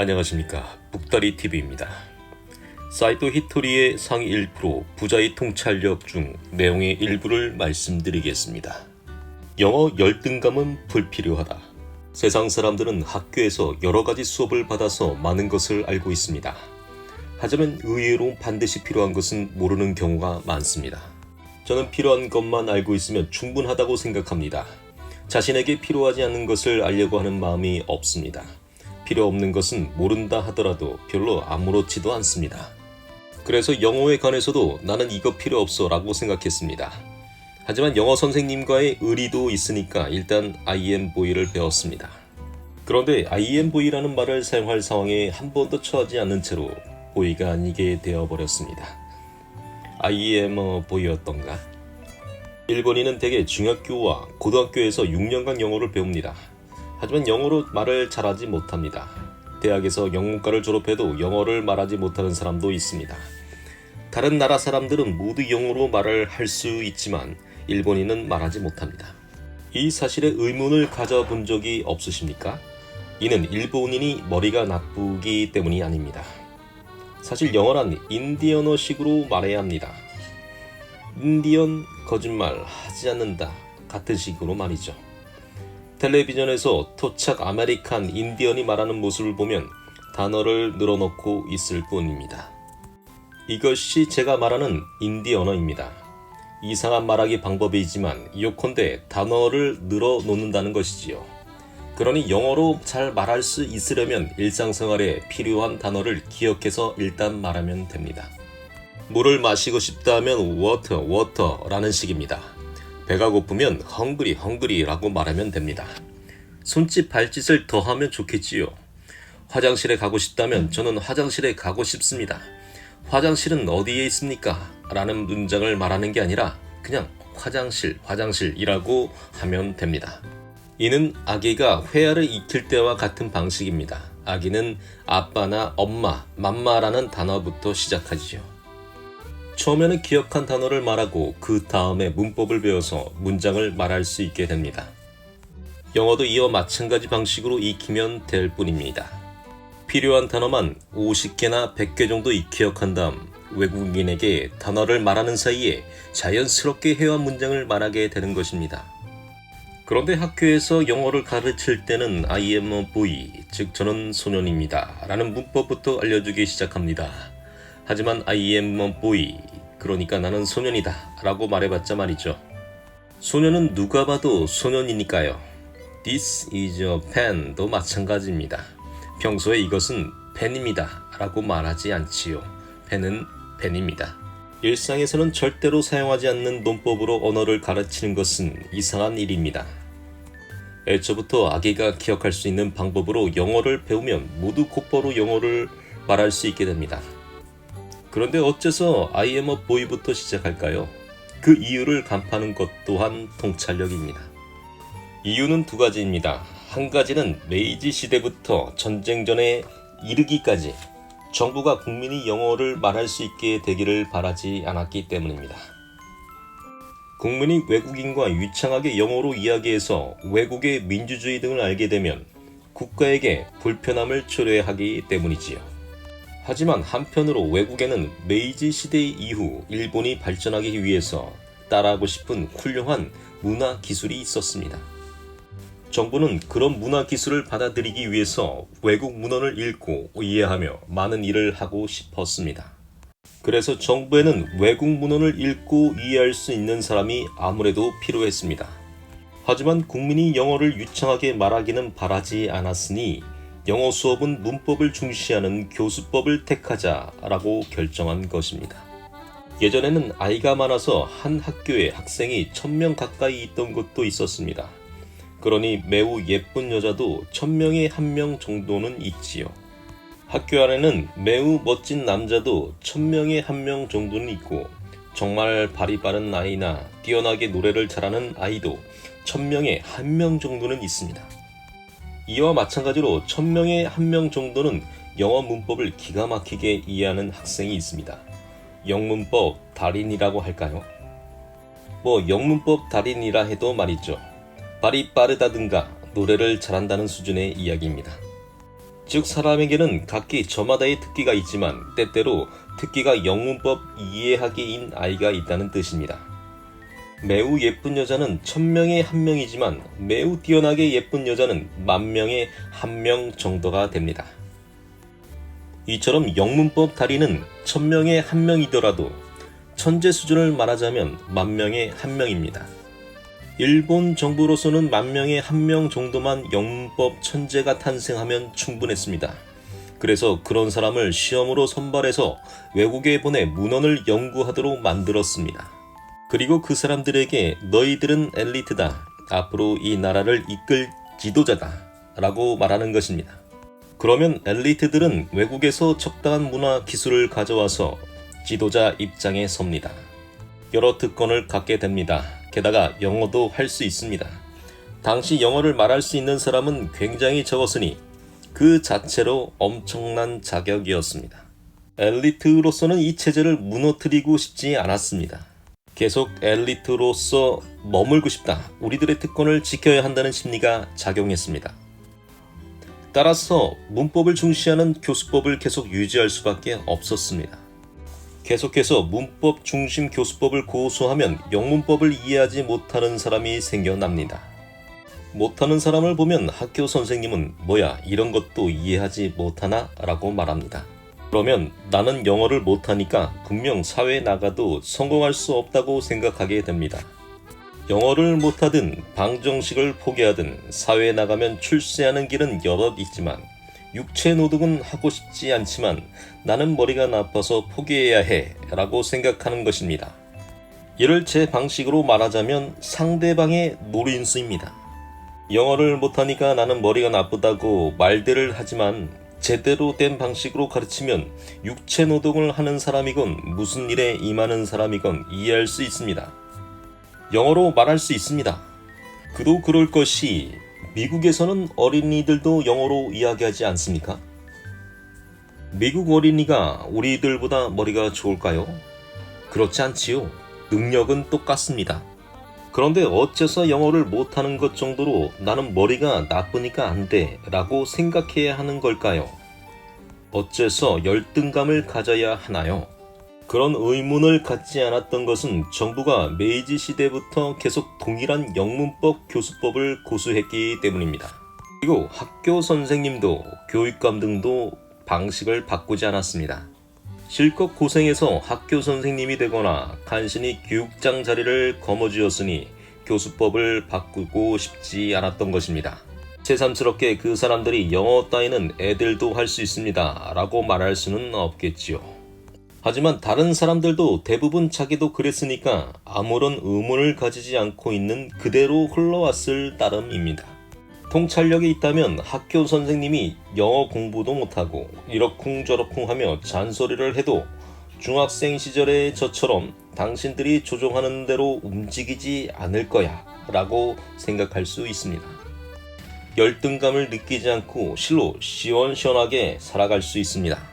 안녕하십니까, 북다리TV입니다. 사이토 히토리의 상위 1% 부자의 통찰력 중 내용의 일부를 말씀드리겠습니다. 영어 열등감은 불필요하다. 세상 사람들은 학교에서 여러 가지 수업을 받아서 많은 것을 알고 있습니다. 하지만 의외로 반드시 필요한 것은 모르는 경우가 많습니다. 저는 필요한 것만 알고 있으면 충분하다고 생각합니다. 자신에게 필요하지 않은 것을 알려고 하는 마음이 없습니다. 필요 없는 것은 모른다 하더라도 별로 아무렇지도 않습니다. 그래서 영어에 관해서도 나는 이거 필요 없어 라고 생각했습니다. 하지만 영어 선생님과의 의리도 있으니까 일단 I am boy를 배웠습니다. 그런데 I am boy라는 말을 사용할 상황에 한 번도 처하지 않는 채로 boy가 아니게 되어버렸습니다. I am a boy였던가? 일본인은 대개 중학교와 고등학교에서 6년간 영어를 배웁니다. 하지만 영어로 말을 잘하지 못합니다. 대학에서 영문과를 졸업해도 영어를 말하지 못하는 사람도 있습니다. 다른 나라 사람들은 모두 영어로 말을 할 수 있지만 일본인은 말하지 못합니다. 이 사실에 의문을 가져본 적이 없으십니까? 이는 일본인이 머리가 나쁘기 때문이 아닙니다. 사실 영어란 인디언어식으로 말해야 합니다. 인디언 거짓말 하지 않는다 같은 식으로 말이죠. 텔레비전에서 토착 아메리칸 인디언이 말하는 모습을 보면 단어를 늘어놓고 있을 뿐입니다. 이것이 제가 말하는 인디언어입니다. 이상한 말하기 방법이지만 요컨대 단어를 늘어놓는다는 것이지요. 그러니 영어로 잘 말할 수 있으려면 일상생활에 필요한 단어를 기억해서 일단 말하면 됩니다. 물을 마시고 싶다 하면 water라는 식입니다. 배가 고프면 hungry라고 말하면 됩니다. 손짓 발짓을 더 하면 좋겠지요. 화장실에 가고 싶다면 저는 화장실에 가고 싶습니다. 화장실은 어디에 있습니까? 라는 문장을 말하는 게 아니라 그냥 화장실이라고 하면 됩니다. 이는 아기가 회화를 익힐 때와 같은 방식입니다. 아기는 아빠나 엄마, 맘마라는 단어부터 시작하지요. 처음에는 기억한 단어를 말하고 그 다음에 문법을 배워서 문장을 말할 수 있게 됩니다. 영어도 이와 마찬가지 방식으로 익히면 될 뿐입니다. 필요한 단어만 50개나 100개 정도 기억한 다음 외국인에게 단어를 말하는 사이에 자연스럽게 회화 문장을 말하게 되는 것입니다. 그런데 학교에서 영어를 가르칠 때는 I am a boy, 즉 저는 소년입니다 라는 문법부터 알려주기 시작합니다. 하지만 I am a boy, 그러니까 나는 소년이다 라고 말해봤자 말이죠. 소년은 누가 봐도 소년이니까요. This is a pen도 마찬가지입니다. 평소에 이것은 펜입니다 라고 말하지 않지요. 펜은 펜입니다. 일상에서는 절대로 사용하지 않는 논법으로 언어를 가르치는 것은 이상한 일입니다. 애초부터 아기가 기억할 수 있는 방법으로 영어를 배우면 모두 곧바로 영어를 말할 수 있게 됩니다. 그런데 어째서 I am a boy부터 시작할까요? 그 이유를 간파하는 것 또한 통찰력입니다. 이유는 두 가지입니다. 한 가지는 메이지 시대부터 전쟁 전에 이르기까지 정부가 국민이 영어를 말할 수 있게 되기를 바라지 않았기 때문입니다. 국민이 외국인과 유창하게 영어로 이야기해서 외국의 민주주의 등을 알게 되면 국가에게 불편함을 초래하기 때문이지요. 하지만 한편으로 외국에는 메이지 시대 이후 일본이 발전하기 위해서 따라하고 싶은 훌륭한 문화 기술이 있었습니다. 정부는 그런 문화 기술을 받아들이기 위해서 외국 문헌을 읽고 이해하며 많은 일을 하고 싶었습니다. 그래서 정부에는 외국 문헌을 읽고 이해할 수 있는 사람이 아무래도 필요했습니다. 하지만 국민이 영어를 유창하게 말하기는 바라지 않았으니 영어 수업은 문법을 중시하는 교수법을 택하자라고 결정한 것입니다. 예전에는 아이가 많아서 한 학교에 학생이 1000명 가까이 있던 곳도 있었습니다. 그러니 매우 예쁜 여자도 1000명에 1명 정도는 있지요. 학교 안에는 매우 멋진 남자도 1000명에 1명 정도는 있고 정말 발이 빠른 아이나 뛰어나게 노래를 잘하는 아이도 1000명에 1명 정도는 있습니다. 이와 마찬가지로 1000명에 1명 정도는 영어 문법을 기가 막히게 이해하는 학생이 있습니다. 영문법 달인이라고 할까요? 영문법 달인이라 해도 말이죠. 발이 빠르다든가 노래를 잘한다는 수준의 이야기입니다. 즉 사람에게는 각기 저마다의 특기가 있지만 때때로 특기가 영문법 이해하기인 아이가 있다는 뜻입니다. 매우 예쁜 여자는 1000명에 1명이지만 매우 뛰어나게 예쁜 여자는 10,000명에 1명 정도가 됩니다. 이처럼 영문법 달인은 1000명에 1명이더라도 천재 수준을 말하자면 10,000명에 1명입니다. 일본 정부로서는 10,000명에 1명 정도만 영문법 천재가 탄생하면 충분했습니다. 그래서 그런 사람을 시험으로 선발해서 외국에 보내 문헌을 연구하도록 만들었습니다. 그리고 그 사람들에게 너희들은 엘리트다. 앞으로 이 나라를 이끌 지도자다. 라고 말하는 것입니다. 그러면 엘리트들은 외국에서 적당한 문화 기술을 가져와서 지도자 입장에 섭니다. 여러 특권을 갖게 됩니다. 게다가 영어도 할 수 있습니다. 당시 영어를 말할 수 있는 사람은 굉장히 적었으니 그 자체로 엄청난 자격이었습니다. 엘리트로서는 이 체제를 무너뜨리고 싶지 않았습니다. 계속 엘리트로서 머물고 싶다. 우리들의 특권을 지켜야 한다는 심리가 작용했습니다. 따라서 문법을 중시하는 교수법을 계속 유지할 수밖에 없었습니다. 계속해서 문법 중심 교수법을 고수하면 영문법을 이해하지 못하는 사람이 생겨납니다. 못하는 사람을 보면 학교 선생님은 뭐야 이런 것도 이해하지 못하나? 라고 말합니다. 그러면 나는 영어를 못하니까 분명 사회에 나가도 성공할 수 없다고 생각하게 됩니다. 영어를 못하든 방정식을 포기하든 사회에 나가면 출세하는 길은 여럿 있지만 육체 노동은 하고 싶지 않지만 나는 머리가 나빠서 포기해야 해 라고 생각하는 것입니다. 이를 제 방식으로 말하자면 상대방의 노린수입니다. 영어를 못하니까 나는 머리가 나쁘다고 말대를 하지만 제대로 된 방식으로 가르치면 육체 노동을 하는 사람이건 무슨 일에 임하는 사람이건 이해할 수 있습니다. 영어로 말할 수 있습니다. 그도 그럴 것이 미국에서는 어린이들도 영어로 이야기하지 않습니까? 미국 어린이가 우리들보다 머리가 좋을까요? 그렇지 않지요. 능력은 똑같습니다. 그런데 어째서 영어를 못하는 것 정도로 나는 머리가 나쁘니까 안 돼 라고 생각해야 하는 걸까요? 어째서 열등감을 가져야 하나요? 그런 의문을 갖지 않았던 것은 정부가 메이지 시대부터 계속 동일한 영문법 교수법을 고수했기 때문입니다. 그리고 학교 선생님도 교육감 등도 방식을 바꾸지 않았습니다. 실컷 고생해서 학교 선생님이 되거나 간신히 교육장 자리를 거머쥐었으니 교수법을 바꾸고 싶지 않았던 것입니다. 새삼스럽게 그 사람들이 영어 따위는 애들도 할 수 있습니다 라고 말할 수는 없겠지요. 하지만 다른 사람들도 대부분 자기도 그랬으니까 아무런 의문을 가지지 않고 있는 그대로 흘러왔을 따름입니다. 통찰력이 있다면 학교 선생님이 영어 공부도 못하고 이러쿵저러쿵 하며 잔소리를 해도 중학생 시절의 저처럼 당신들이 조종하는 대로 움직이지 않을 거야 라고 생각할 수 있습니다. 열등감을 느끼지 않고 실로 시원시원하게 살아갈 수 있습니다.